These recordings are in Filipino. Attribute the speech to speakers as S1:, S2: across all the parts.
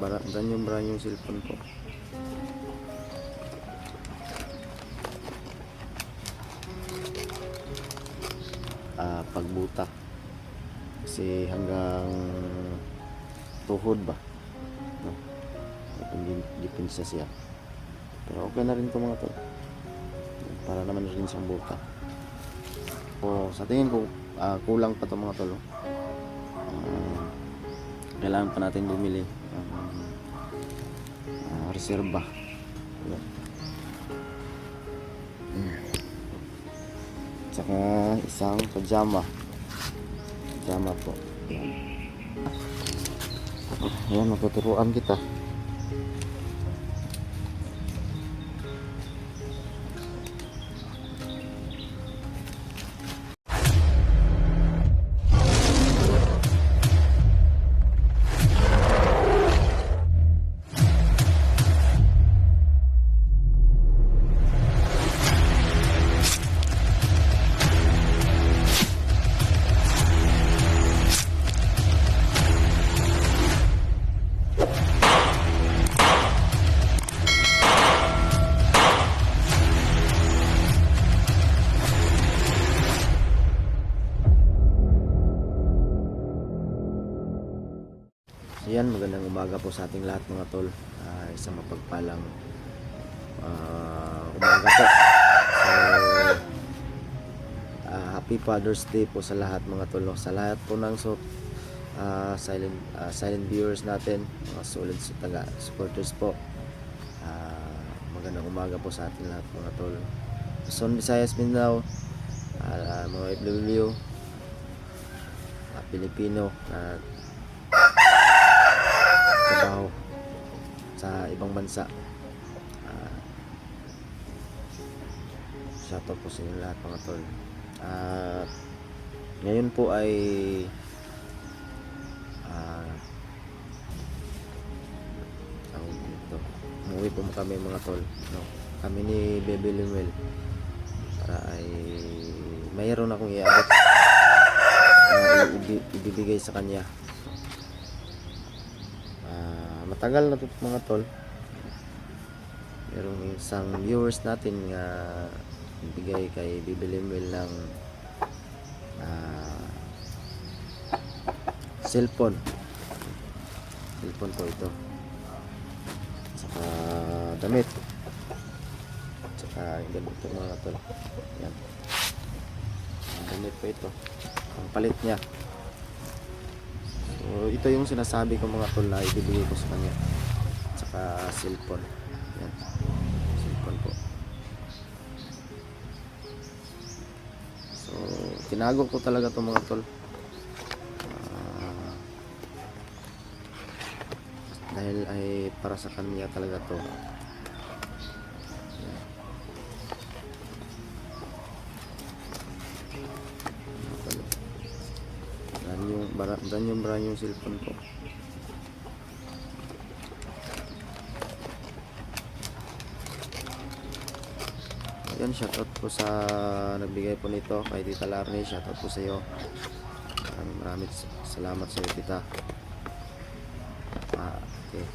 S1: brand yung cellphone ko. Pagbuta kasi hanggang tuhod ba, no? Depensa siya, pero okay na rin ito mga tol, para naman rin siyang buta. O sa tingin ko kulang pa ito mga tol. Kailangan pa natin bumili reserba. Saka isang pajama po. Ayan, matuturuan kita. Ayan, magandang umaga po sa ating lahat mga tol. Isang mapagpalang umaga po. So, happy Father's Day po sa lahat mga tol. Sa lahat po ng silent viewers natin, mga solid supporters po. Magandang umaga po sa ating lahat mga tol. Luzon, Visayas, Mindanao, mga FW, Pilipino na trabaho sa ibang bansa. Shoutout po sa inyo lahat mga tol. Ngayon po ay umuwi po kami mga tol, no? Kami ni Bebe Limuel, para ay mayroon akong iabot, ibibigay sa kanya. Matagal na ito mga tol. Merong isang viewers natin nga bigay kay Bebe Limuel ng cellphone po ito, saka damit, saka ganito mga tol. Yan, damit po ito, ang palit niya. So, ito yung sinasabi ko mga tol na ibibigay ko sa kanya, saka cellphone. Yan, cellphone po. So, tinago ko talaga to mga tol, dahil ay para sa kanya talaga to. Brand yung cellphone ko. Ayan, shoutout po sa nagbigay po nito kay Tita Larnie. Shoutout po sa iyo. Maraming salamat sa iyo, Tita. Okay.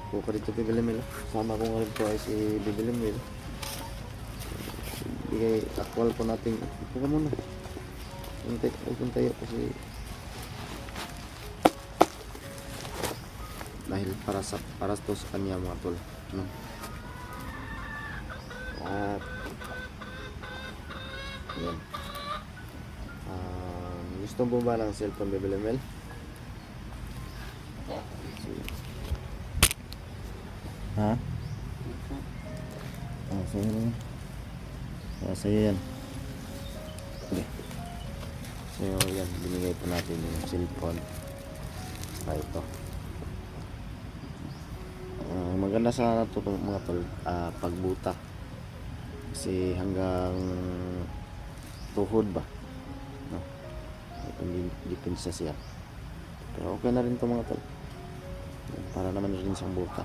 S1: Pupo dito Bebe Limuel. Sama ko nga rin po ay si Bebe Limuel. Bigay akwal po natin. Ito ka muna. Huwag tayo kasi dahil para to sa kanya mga tol, no? At yan, gusto mo ba ng cellphone Bebe Limuel? Ha? Sa'yo yan. Okay. So yan, binigay po natin yung cellphone. Ito. Maganda sana ito mga tol, pagbuta. Kasi hanggang tuhod ba, no? Hindi depensa siya. Pero okay na rin ito mga tol, para naman rin siyang buta.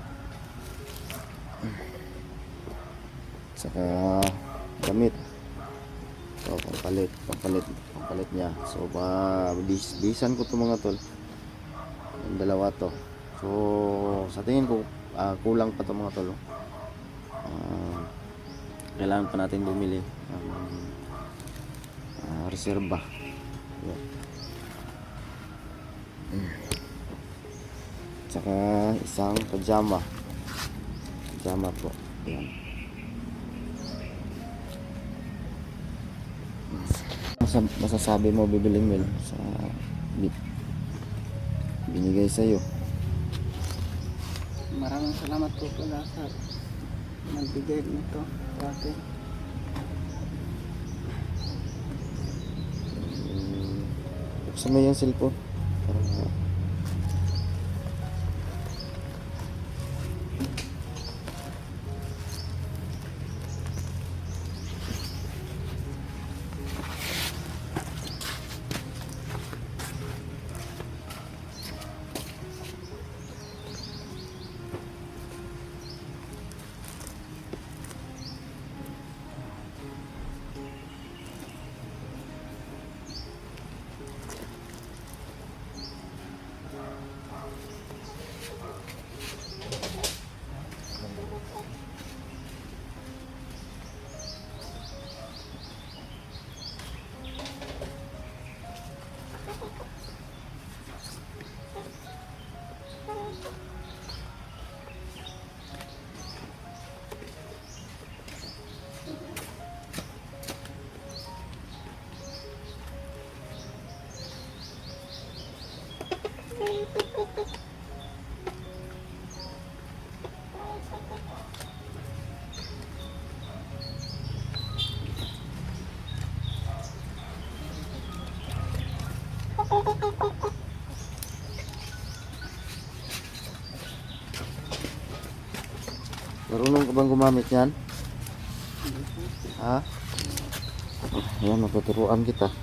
S1: Saka damit. So, pampalit niya. So, bisan ko to mga tol. Yung dalawa to. So, sa tingin ko, kulang pa to mga tol. Kailangan pa natin bumili ng reserba. Yan. Tsaka isang pajama. Pajama po. Yan. Masasabi mo bibiling mo sa binigay sa'yo?
S2: Maraming salamat po pala sa nagbigay nito sa atin.
S1: Buksan mo yung cellphone para marunong ka bang gumamit yan? Ha? Ayan, matuturuan kita.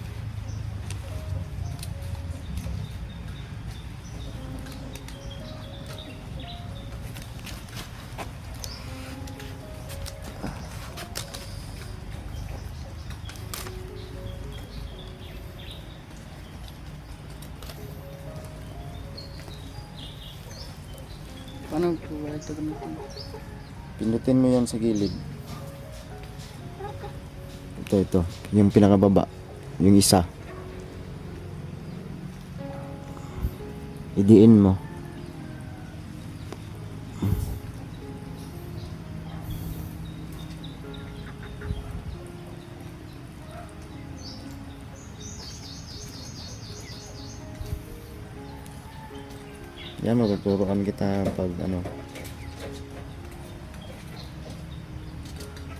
S2: Paano po ba ito gamitin?
S1: Pindutin mo yan sa gilid. Ito. Yung pinakababa. Yung isa. Idiin mo. Yan, magtuturuan kita pag ano.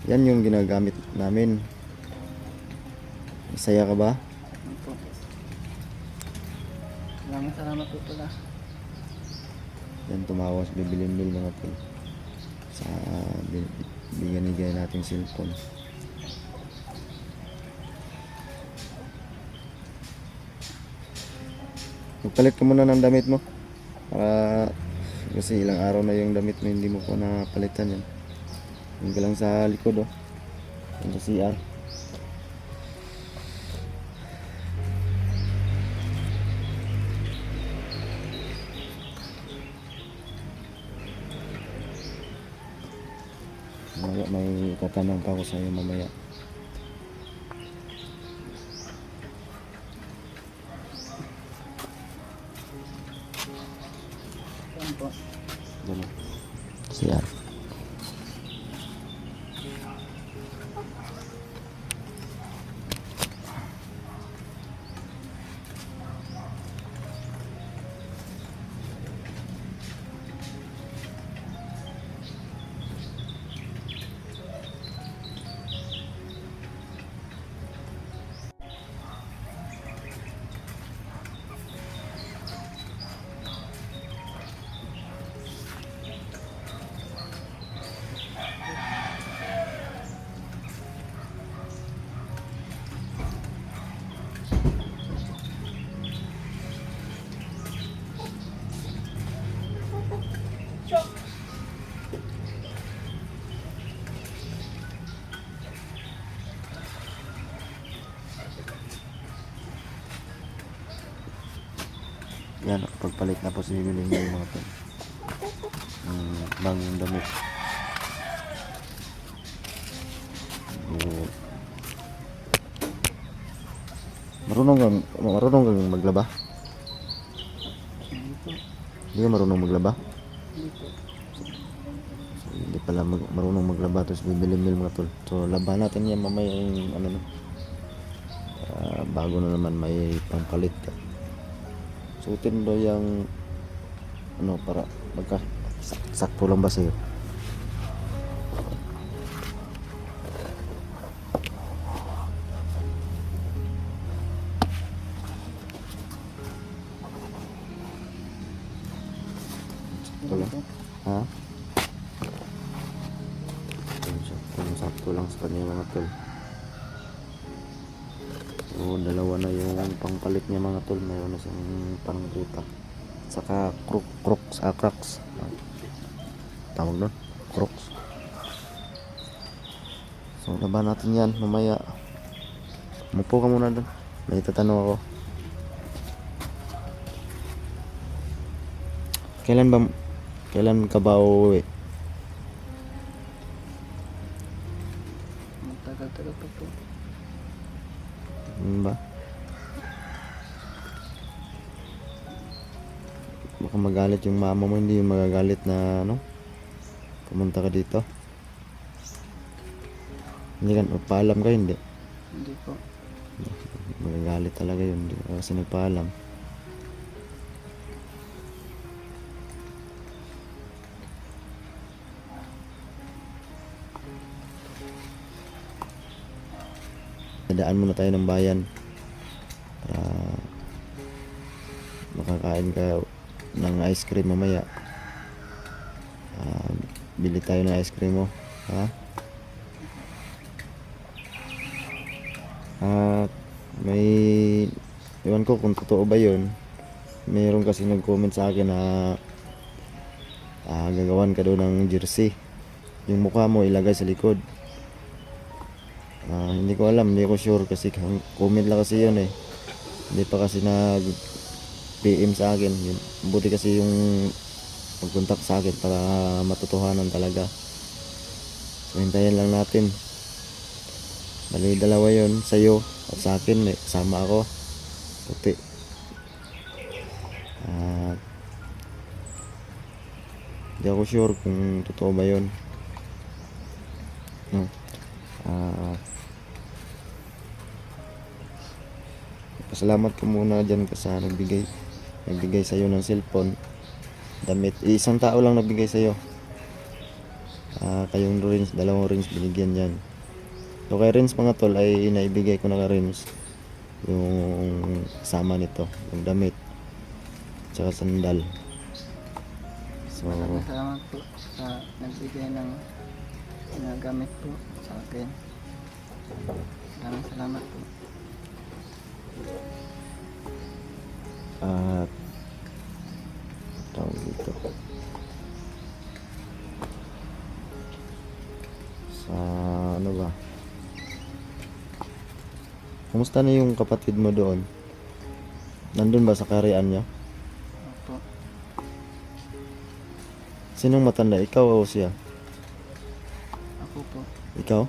S1: Yan yung ginagamit namin. Masaya ka ba?
S2: Opo. Maraming salamat po pala.
S1: Yan, tumawas, bibilin mga tol. Sa binigay natin cellphone. Magpalit ka muna ng damit mo. Para kasi ilang araw na yung damit mo, hindi mo po napalitan yan. Yung ka lang sa likod, oh. Yung sa CR. May tatanong pa ako sa iyo mamaya.
S2: Saan po?
S1: Diyan, CR. Yan, pagpalit na po si Lingwil mga tol. Bagong damit. So, marunong kang maglaba?
S2: Hindi po.
S1: Hindi ka marunong maglaba?
S2: Hindi po.
S1: So, hindi pala marunong maglaba, tapos bibilimil mga tol. So laban natin yan mamaya yung ano na. Bago na naman may pampalit ka. Suotin mo yung ano para sakto lang ba sa'yo? Sakto lang. Ha? Sakto lang sa kanya mga tol. So, dalawa na yung pangpalit niya mga tol. Mayroon na siyang pangruta. Saka crocs. Tawag doon? Crocs. So, laban natin yan mamaya. Mupo ka muna doon. May tatanong ako. Kailan ka ba uuwi?
S2: Matagal-tagal pa po.
S1: Ba? Baka magalit yung mama mo, hindi yung magagalit na ano? Pumunta ka dito. Hindi ka nagpaalam ka, hindi.
S2: Hindi po.
S1: Magagalit talaga yun, hindi ka kasi nagpaalam. Dadaan muna tayo ng bayan para makakain ka ng ice cream mamaya. Bili tayo ng ice cream mo, ha? May iwan ko kung totoo ba yun. Mayroon kasi nag-comment sa akin na gagawan ka doon ng jersey, yung mukha mo ilagay sa likod. Hindi ko alam, hindi ko sure kasi comment lang kasi yun eh. Hindi pa kasi nag PM sa akin. Buti kasi yung mag-contact sa akin para matotohanan talaga. So hintayin lang natin. Bali dalawa yun, sa'yo at sa akin, may kasama ako. Puti. Hindi ako sure kung totoo ba yun. No. Pasalamat ka muna dyan sa nagbigay sa'yo ng cellphone, damit. Isang tao lang nagbigay sa'yo. Kayong rings, dalawang rings binigyan dyan. So kay rings mga tol ay naibigay ko na ka rings yung kasama nito, yung damit tsaka sandal. So
S2: Maraming salamat po sa nagbigay ng gamit po sa akin. Maraming salamat po.
S1: at tawag dito sa ano ba, kumusta na yung kapatid mo doon? Nandun ba sa karian niya?
S2: Opo.
S1: Sinong matanda, ikaw o siya?
S2: Ako po.
S1: Ikaw?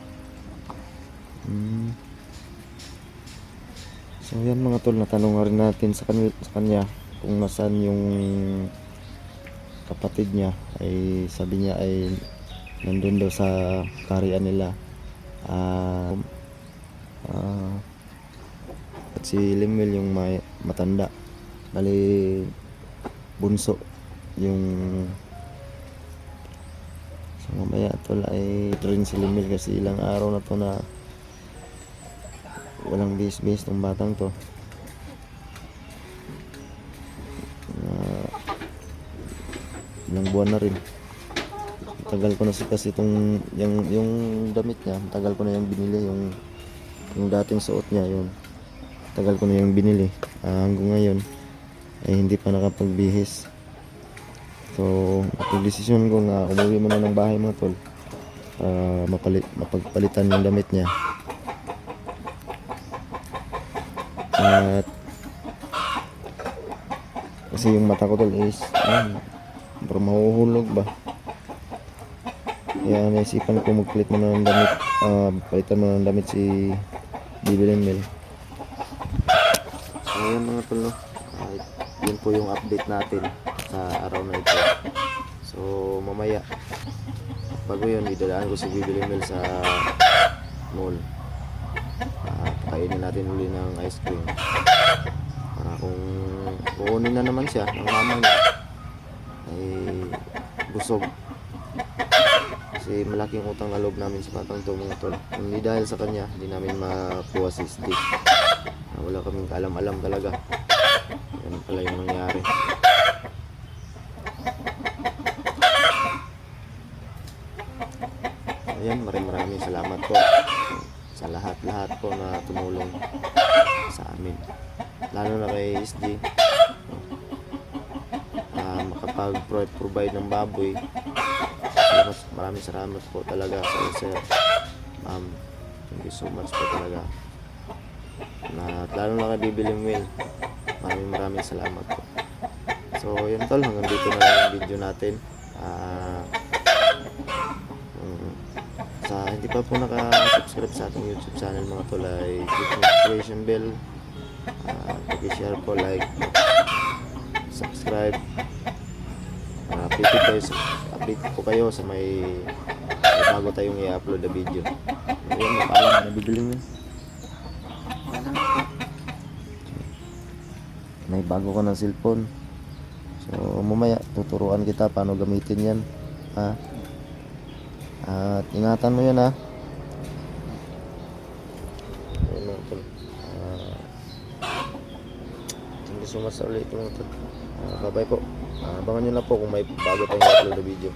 S1: So yan mga tol, natanong rin natin sa kanya kung nasaan yung kapatid niya. Ay sabi niya ay nandun daw sa karian nila. At si Limwil yung matanda, bali bunso yung. So mamaya tol ay rin si Limwil kasi ilang araw na to na walang base tong batang to. Ilang buwan na rin. Tagal ko na kasi itong yung damit niya, tagal ko na yung binili, yung dating suot niya yun. Tagal ko na yung binili. Hanggang ngayon ay hindi pa nakapagbihis. So, napag-desisyon ko na umuwi muna ng bahay mga tol para mapagpalitan yung damit niya. At Kasi yung mata ko tol is parang mahuhulog ba. Kaya naisipan ko magpalit mo ng damit, palitan mo ng damit si Bibilin Mel. So yun mga tol, no? Yun po yung update natin sa araw na ito. So mamaya bago yun, idadaan ko si Bibilin Mel sa mall. Pakainin natin uli ng ice cream para kung kukunin na naman siya ng mama niya ay busog. Kasi malaking utang na loob namin sa batang to mga tol. Hindi dahil sa kanya, hindi namin makuha si SD. Wala kaming kaalam-alam talaga. Yan pala yung nangyari. Ayan, maraming salamat po sa lahat-lahat po na tumulong sa amin. Lalo na kay SD. Makapag-provide ng baboy. Maraming salamat po talaga sa sir. Thank you so much po talaga. Lalo na kay Bibilin Will. Maraming salamat po. So yun tol, hanggang dito na lang yung video natin. Sa hindi pa po naka-subscribe sa ating YouTube channel mga tol ay click notification bell. Pag-share po, like, subscribe. Update po kayo sa may bago tayong i-upload na video. Ayun, mapaalam na Bibilin Will. May bago ka ng cellphone. So mamaya tuturuan kita paano gamitin yan. At ingatan mo yan Ayun mga tol. Thank you so much sa ulit mga tol. Bye bye po. Abangan nyo na po kung may bago tayong upload na video.